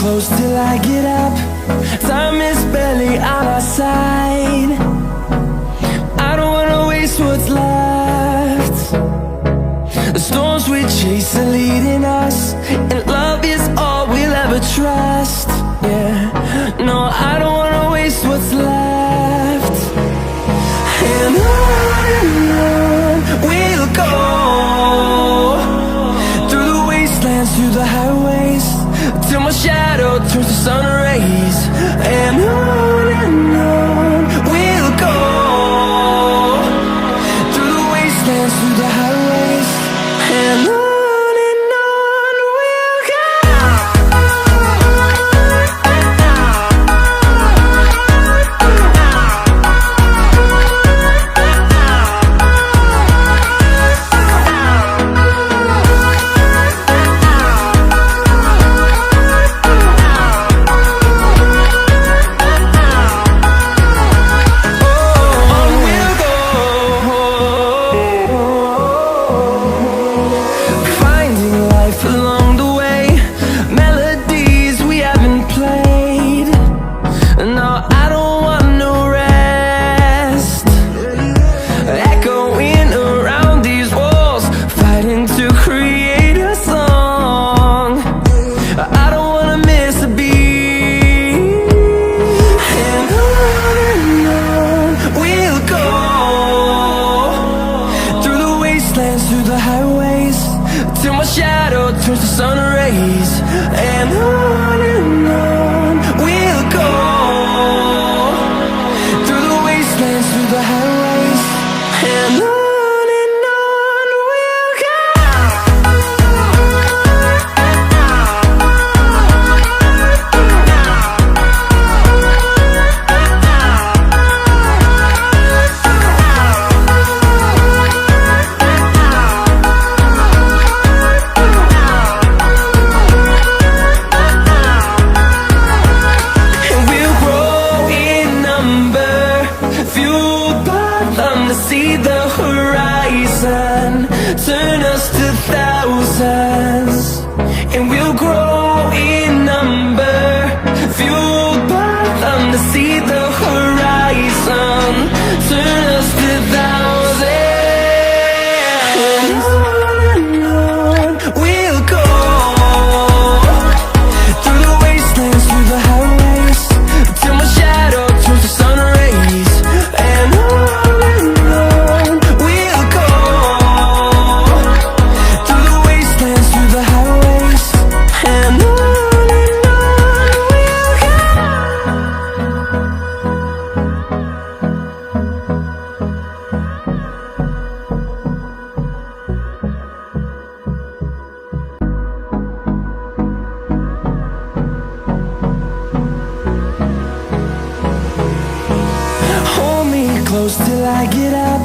close till I get up. Time is barely on our side. I don't wanna waste what's left. The storms we chase are leading us, and love is all we'll ever trust. Yeah, no, I don't wanna waste what's left. And on we'll go, through the wastelands, through the highways, till my shadow turns to sun rays. And on we'll go, through the wastelands, through the highways, and on we'll go. Through the highways, till my shadow turns to sun rays. And on we'll go, through the wastelands, through the highways, and on we'll go. See the horizon, turn us to thousands, and we'll grow in number, fueled by them. To see the horizon, turn us to thousands, and on we'll go, through the wastelands, through the highways, till my shadow turns to sun rays. And close till I get up.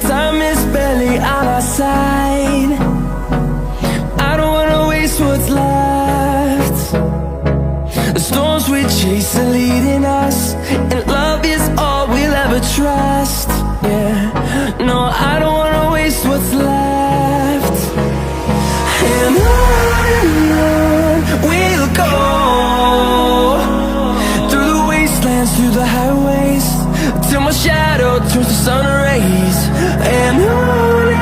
Time is barely on our side. I don't wanna waste what's left. The storms we chase are leading us, and love is all we'll ever trust. Yeah, no, I don't wanna waste what's left. And on we'll go, through the wastelands, through the highways, till my shadow turns to sun rays. And on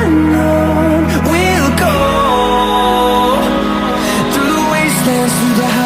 we'll go, through the wastelands, through the highways.